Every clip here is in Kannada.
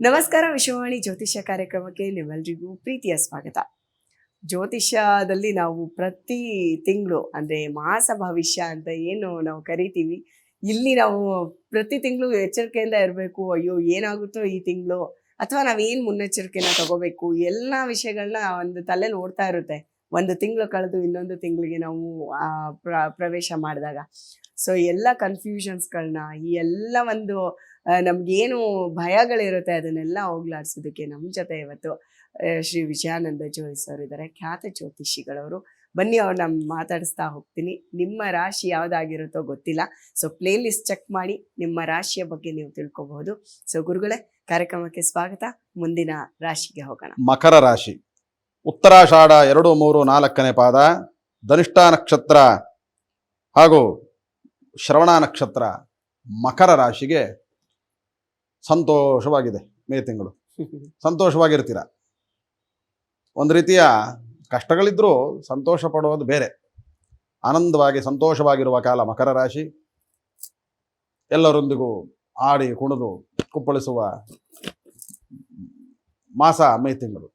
ನಮಸ್ಕಾರ. ವಿಶ್ವವಾಣಿ ಜ್ಯೋತಿಷ್ಯ ಕಾರ್ಯಕ್ರಮಕ್ಕೆ ನಿಮ್ಮೆಲ್ಲರಿಗೂ ಪ್ರೀತಿಯ ಸ್ವಾಗತ. ಜ್ಯೋತಿಷ್ಯದಲ್ಲಿ ನಾವು ಪ್ರತಿ ತಿಂಗಳು ಅಂದರೆ ಮಾಸ ಭವಿಷ್ಯ ಅಂತ ಏನು ನಾವು ಕರಿತೀವಿ, ಇಲ್ಲಿ ನಾವು ಪ್ರತಿ ತಿಂಗಳು ಎಚ್ಚರಿಕೆಯಿಂದ ಇರಬೇಕು. ಅಯ್ಯೋ ಏನಾಗುತ್ತೋ ಈ ತಿಂಗಳು, ಅಥವಾ ನಾವೇನು ಮುನ್ನೆಚ್ಚರಿಕೆನ ತಗೋಬೇಕು, ಎಲ್ಲ ವಿಷಯಗಳನ್ನ ಒಂದು ತಲೆಯಲ್ಲಿ ಓಡ್ತಾ ಇರುತ್ತೆ. ಒಂದು ತಿಂಗಳು ಕಳೆದು ಇನ್ನೊಂದು ತಿಂಗಳಿಗೆ ನಾವು ಪ್ರವೇಶ ಮಾಡಿದಾಗ ಸೊ ಎಲ್ಲ ಕನ್ಫ್ಯೂಷನ್ಸ್ಗಳನ್ನ, ಈ ಎಲ್ಲ ಒಂದು ನಮಗೇನು ಭಯಗಳಿರುತ್ತೆ ಅದನ್ನೆಲ್ಲ ಹೋಗ್ಲಾಡ್ಸೋದಕ್ಕೆ ನಮ್ಮ ಜೊತೆ ಇವತ್ತು ಶ್ರೀ ವಿಜಯಾನಂದ ಜೋಯಿಸ್ ಅವರು ಇದ್ದಾರೆ, ಖ್ಯಾತ ಜ್ಯೋತಿಷಿಗಳವರು. ಬನ್ನಿ ಅವ್ರನ್ನ ಮಾತಾಡಿಸ್ತಾ ಹೋಗ್ತೀನಿ. ನಿಮ್ಮ ರಾಶಿ ಯಾವುದಾಗಿರುತ್ತೋ ಗೊತ್ತಿಲ್ಲ, ಸೊ ಪ್ಲೇ ಲಿಸ್ಟ್ ಚೆಕ್ ಮಾಡಿ ನಿಮ್ಮ ರಾಶಿಯ ಬಗ್ಗೆ ನೀವು ತಿಳ್ಕೊಬಹುದು. ಸೊ ಗುರುಗಳೇ, ಕಾರ್ಯಕ್ರಮಕ್ಕೆ ಸ್ವಾಗತ. ಮುಂದಿನ ರಾಶಿಗೆ ಹೋಗೋಣ. ಮಕರ ರಾಶಿ, ಉತ್ತರಾಷಾಢ 2, 3, 4ನೇ ಪಾದ, ಧನಿಷ್ಠ ನಕ್ಷತ್ರ ಹಾಗೂ ಶ್ರವಣ ನಕ್ಷತ್ರ ಮಕರ ರಾಶಿಗೆ ಸಂತೋಷವಾಗಿದೆ. ಮೇ ತಿಂಗಳು ಸಂತೋಷವಾಗಿರ್ತೀರ. ಒಂದು ರೀತಿಯ ಕಷ್ಟಗಳಿದ್ರೂ ಸಂತೋಷ ಪಡೋದು ಬೇರೆ. ಆನಂದವಾಗಿ ಸಂತೋಷವಾಗಿರುವ ಕಾಲ ಮಕರ ರಾಶಿ. ಎಲ್ಲರೊಂದಿಗೂ ಆಡಿ ಕುಣಿದು ಕುಪ್ಪಳಿಸುವ ಮಾಸ ಮೇ ತಿಂಗಳು.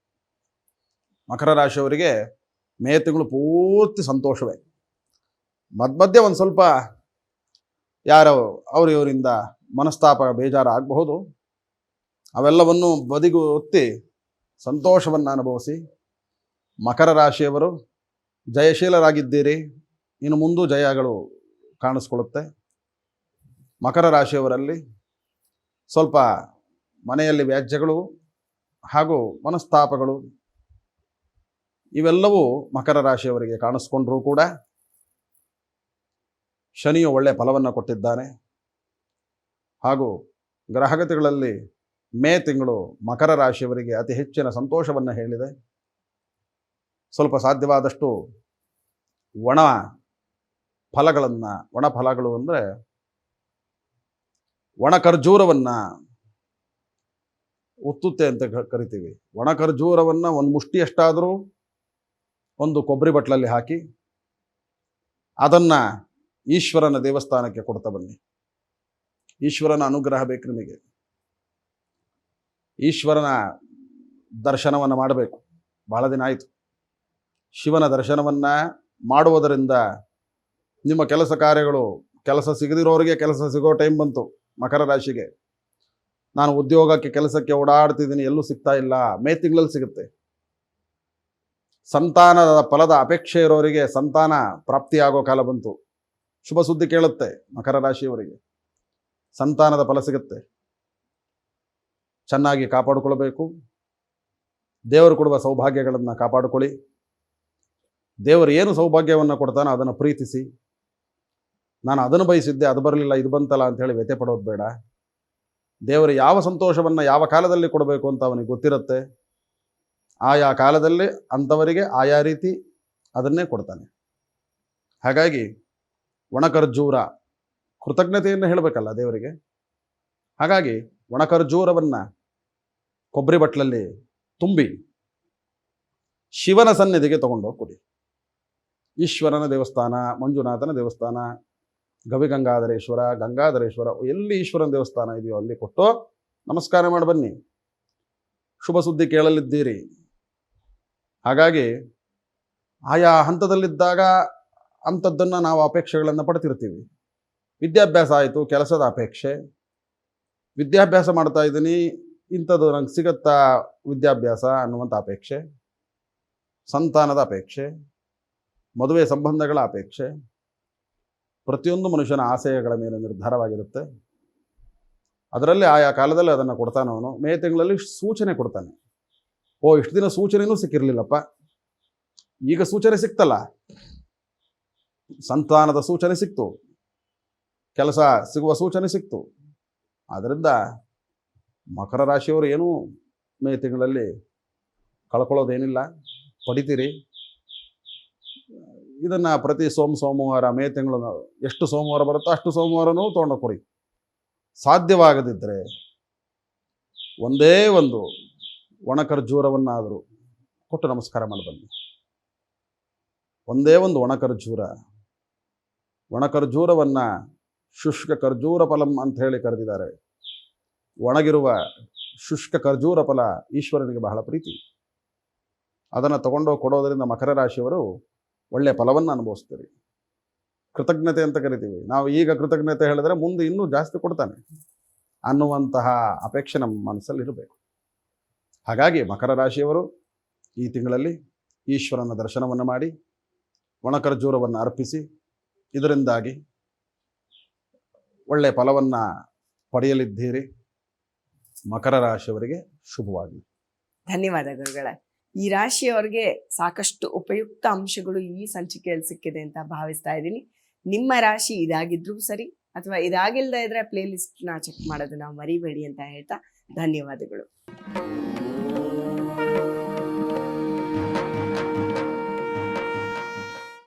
ಮಕರ ರಾಶಿಯವರಿಗೆ ಮೇ ತಿಂಗಳು ಪೂರ್ತಿ ಸಂತೋಷವೇ. ಮಧ್ಯೆ ಒಂದು ಸ್ವಲ್ಪ ಯಾರೋ ಇವರಿಂದ ಮನಸ್ತಾಪ ಬೇಜಾರು ಆಗಬಹುದು. ಅವೆಲ್ಲವನ್ನು ಬದಿಗೂ ಒತ್ತಿ ಸಂತೋಷವನ್ನು ಅನುಭವಿಸಿ. ಮಕರ ರಾಶಿಯವರು ಜಯಶೀಲರಾಗಿದ್ದೀರಿ. ಇನ್ನು ಮುಂದೂ ಜಯಗಳು ಕಾಣಿಸ್ಕೊಳ್ಳುತ್ತೆ. ಮಕರ ರಾಶಿಯವರಲ್ಲಿ ಸ್ವಲ್ಪ ಮನೆಯಲ್ಲಿ ವ್ಯಾಜ್ಯಗಳು ಹಾಗೂ ಮನಸ್ತಾಪಗಳು ಇವೆಲ್ಲವೂ ಮಕರ ರಾಶಿಯವರಿಗೆ ಕಾಣಿಸ್ಕೊಂಡ್ರೂ ಕೂಡ ಶನಿಯು ಒಳ್ಳೆಯ ಫಲವನ್ನು ಕೊಟ್ಟಿದ್ದಾನೆ. ಹಾಗೂ ಗ್ರಹಗತಿಗಳಲ್ಲಿ ಮೇ ತಿಂಗಳು ಮಕರ ರಾಶಿಯವರಿಗೆ ಅತಿ ಹೆಚ್ಚಿನ ಸಂತೋಷವನ್ನು ಹೇಳಿದೆ. ಸ್ವಲ್ಪ ಸಾಧ್ಯವಾದಷ್ಟು ಒಣ ಫಲಗಳು ಅಂದರೆ ಒಣ ಖರ್ಜೂರವನ್ನು ಉತ್ತುತ್ತೆ ಅಂತ ಕರಿತೀವಿ. ಒಣ ಖರ್ಜೂರವನ್ನು ಒಂದು ಮುಷ್ಟಿಯಷ್ಟಾದರೂ ಒಂದು ಕೊಬ್ಬರಿ ಬಟ್ಲಲ್ಲಿ ಹಾಕಿ ಅದನ್ನು ಈಶ್ವರನ ದೇವಸ್ಥಾನಕ್ಕೆ ಕೊಡ್ತಾ ಬನ್ನಿ. ಈಶ್ವರನ ಅನುಗ್ರಹ ಬೇಕು ನಿಮಗೆ. ಈಶ್ವರನ ದರ್ಶನವನ್ನು ಮಾಡಬೇಕು. ಬಹಳ ದಿನ ಆಯಿತು. ಶಿವನ ದರ್ಶನವನ್ನು ಮಾಡುವುದರಿಂದ ನಿಮ್ಮ ಕೆಲಸ ಕಾರ್ಯಗಳು, ಕೆಲಸ ಸಿಗದಿರೋರಿಗೆ ಕೆಲಸ ಸಿಗೋ ಟೈಮ್ ಬಂತು. ಮಕರ ರಾಶಿಗೆ ನಾನು ಉದ್ಯೋಗಕ್ಕೆ ಕೆಲಸಕ್ಕೆ ಓಡಾಡ್ತಿದ್ದೀನಿ, ಎಲ್ಲೂ ಸಿಗ್ತಾ ಇಲ್ಲ, ಮೇ ತಿಂಗಳಲ್ಲಿ ಸಿಗುತ್ತೆ. ಸಂತಾನದ ಫಲದ ಅಪೇಕ್ಷೆ ಇರೋರಿಗೆ ಸಂತಾನ ಪ್ರಾಪ್ತಿಯಾಗೋ ಕಾಲ ಬಂತು. ಶುಭ ಸುದ್ದಿ ಕೇಳುತ್ತೆ. ಮಕರ ರಾಶಿಯವರಿಗೆ ಸಂತಾನದ ಫಲ ಸಿಗುತ್ತೆ. ಚೆನ್ನಾಗಿ ಕಾಪಾಡಿಕೊಳ್ಬೇಕು. ದೇವರು ಕೊಡುವ ಸೌಭಾಗ್ಯಗಳನ್ನು ಕಾಪಾಡಿಕೊಳ್ಳಿ. ದೇವರು ಏನು ಸೌಭಾಗ್ಯವನ್ನು ಕೊಡ್ತಾನೋ ಅದನ್ನು ಪ್ರೀತಿಸಿ. ನಾನು ಅದನ್ನು ಬಯಸಿದ್ದೆ, ಅದು ಬರಲಿಲ್ಲ, ಇದು ಬಂತಲ್ಲ ಅಂಥೇಳಿ ವ್ಯಥೆ ಪಡೋದು ಬೇಡ. ದೇವರು ಯಾವ ಸಂತೋಷವನ್ನು ಯಾವ ಕಾಲದಲ್ಲಿ ಕೊಡಬೇಕು ಅಂತ ಅವನಿಗೆ ಗೊತ್ತಿರುತ್ತೆ. ಆಯಾ ಕಾಲದಲ್ಲಿ ಅಂಥವರಿಗೆ ಆಯಾ ರೀತಿ ಅದನ್ನೇ ಕೊಡ್ತಾನೆ. ಹಾಗಾಗಿ ಒಣಖರ್ಜೂರ, ಕೃತಜ್ಞತೆಯನ್ನು ಹೇಳಬೇಕಲ್ಲ ದೇವರಿಗೆ. ಹಾಗಾಗಿ ಒಣಖರ್ಜೂರವನ್ನು ಕೊಬ್ಬರಿ ಬಟ್ಲಲ್ಲಿ ತುಂಬಿ ಶಿವನ ಸನ್ನಿಧಿಗೆ ತಗೊಂಡೋಗಿ ಕೊಡಿ. ಈಶ್ವರನ ದೇವಸ್ಥಾನ, ಮಂಜುನಾಥನ ದೇವಸ್ಥಾನ, ಗವಿಗಂಗಾಧರೇಶ್ವರ, ಗಂಗಾಧರೇಶ್ವರ, ಎಲ್ಲಿ ಈಶ್ವರನ ದೇವಸ್ಥಾನ ಇದೆಯೋ ಅಲ್ಲಿ ಕೊಟ್ಟು ನಮಸ್ಕಾರ ಮಾಡಿ ಬನ್ನಿ. ಶುಭ ಸುದ್ದಿ ಕೇಳಲಿದ್ದೀರಿ. ಹಾಗಾಗಿ ಆಯಾ ಹಂತದಲ್ಲಿದ್ದಾಗ ಅಂಥದ್ದನ್ನು ನಾವು ಅಪೇಕ್ಷೆಗಳನ್ನು ಪಡ್ತಿರ್ತೀವಿ. ವಿದ್ಯಾಭ್ಯಾಸ ಆಯಿತು, ಕೆಲಸದ ಅಪೇಕ್ಷೆ. ವಿದ್ಯಾಭ್ಯಾಸ ಮಾಡ್ತಾ ಇದ್ದೀನಿ, ಇಂಥದ್ದು ನಂಗೆ ಸಿಗುತ್ತಾ ವಿದ್ಯಾಭ್ಯಾಸ ಅನ್ನುವಂಥ ಅಪೇಕ್ಷೆ. ಸಂತಾನದ ಅಪೇಕ್ಷೆ, ಮದುವೆ ಸಂಬಂಧಗಳ ಅಪೇಕ್ಷೆ. ಪ್ರತಿಯೊಂದು ಮನುಷ್ಯನ ಆಶಯಗಳ ಮೇಲೆ ನಿರ್ಧಾರವಾಗಿರುತ್ತೆ. ಅದರಲ್ಲಿ ಆಯಾ ಕಾಲದಲ್ಲಿ ಅದನ್ನು ಕೊಡ್ತಾನೆ ಅವನು. ಮೇ ತಿಂಗಳಲ್ಲಿ ಸೂಚನೆ ಕೊಡ್ತಾನೆ. ಇಷ್ಟು ದಿನ ಸೂಚನೆಯೂ ಸಿಕ್ಕಿರಲಿಲ್ಲಪ್ಪ, ಈಗ ಸೂಚನೆ ಸಿಕ್ತಲ್ಲ. ಸಂತಾನದ ಸೂಚನೆ ಸಿಕ್ತು, ಕೆಲಸ ಸಿಗುವ ಸೂಚನೆ ಸಿಕ್ತು. ಆದ್ದರಿಂದ ಮಕರ ರಾಶಿಯವರು ಏನೂ ಮೇ ತಿಂಗಳಲ್ಲಿ ಕಳ್ಕೊಳ್ಳೋದೇನಿಲ್ಲ, ಪಡಿತೀರಿ. ಇದನ್ನು ಪ್ರತಿ ಸೋಮವಾರ ಮೇ ತಿಂಗಳು ಎಷ್ಟು ಸೋಮವಾರ ಬರುತ್ತೋ ಅಷ್ಟು ಸೋಮವಾರನೂ ತೊಗೊಂಡು ಕೊಡಿ. ಸಾಧ್ಯವಾಗದಿದ್ದರೆ ಒಂದೇ ಒಂದು ಒಣಖರ್ಜೂರವನ್ನಾದರೂ ಕೊಟ್ಟು ನಮಸ್ಕಾರ ಮಾಡಿ ಬನ್ನಿ. ಒಂದೇ ಒಂದು ಒಣಖರ್ಜೂರ ಒಣ ಖರ್ಜೂರವನ್ನು ಶುಷ್ಕ ಖರ್ಜೂರ ಫಲಂ ಅಂತ ಹೇಳಿ ಕರೆದಿದ್ದಾರೆ. ಒಣಗಿರುವ ಶುಷ್ಕ ಖರ್ಜೂರ ಫಲ ಈಶ್ವರನಿಗೆ ಬಹಳ ಪ್ರೀತಿ. ಅದನ್ನು ತಗೊಂಡೋಗಿ ಕೊಡೋದರಿಂದ ಮಕರ ರಾಶಿಯವರು ಒಳ್ಳೆಯ ಫಲವನ್ನು ಅನುಭವಿಸ್ತೀರಿ. ಕೃತಜ್ಞತೆ ಅಂತ ಕರಿತೀವಿ ನಾವು. ಈಗ ಕೃತಜ್ಞತೆ ಹೇಳಿದ್ರೆ ಮುಂದೆ ಇನ್ನೂ ಜಾಸ್ತಿ ಕೊಡ್ತಾನೆ ಅನ್ನುವಂತಹ ಅಪೇಕ್ಷೆ ನಮ್ಮ ಮನಸ್ಸಲ್ಲಿ ಇರಬೇಕು. ಹಾಗಾಗಿ ಮಕರ ರಾಶಿಯವರು ಈ ತಿಂಗಳಲ್ಲಿ ಈಶ್ವರನ ದರ್ಶನವನ್ನು ಮಾಡಿ ಒಣಖರ್ಜೂರವನ್ನು ಅರ್ಪಿಸಿ ಇದರಿಂದಾಗಿ ಒಳ್ಳೆಯ ಫಲವನ್ನು ಪಡೆಯಲಿದ್ದೀರಿ. ಮಕರ ರಾಶಿಯವರಿಗೆ ಶುಭವಾಗಲಿ. ಧನ್ಯವಾದ ಗುರುಗಳೇ. ಈ ರಾಶಿಯವರಿಗೆ ಸಾಕಷ್ಟು ಉಪಯುಕ್ತ ಅಂಶಗಳು ಈ ಸಂಚಿಕೆಯಲ್ಲಿ ಸಿಕ್ಕಿದೆ ಅಂತ ಭಾವಿಸ್ತಾ ಇದ್ದೀನಿ. ನಿಮ್ಮ ರಾಶಿ ಇದಾಗಿದ್ರೂ ಸರಿ ಅಥವಾ ಇದಾಗಿಲ್ಲದೆ ಇದ್ರೆ ಪ್ಲೇ ಲಿಸ್ಟ್ನ ಚೆಕ್ ಮಾಡೋದನ್ನ ಮರಿಬೇಡಿ ಅಂತ ಹೇಳ್ತಾ ಧನ್ಯವಾದಗಳು.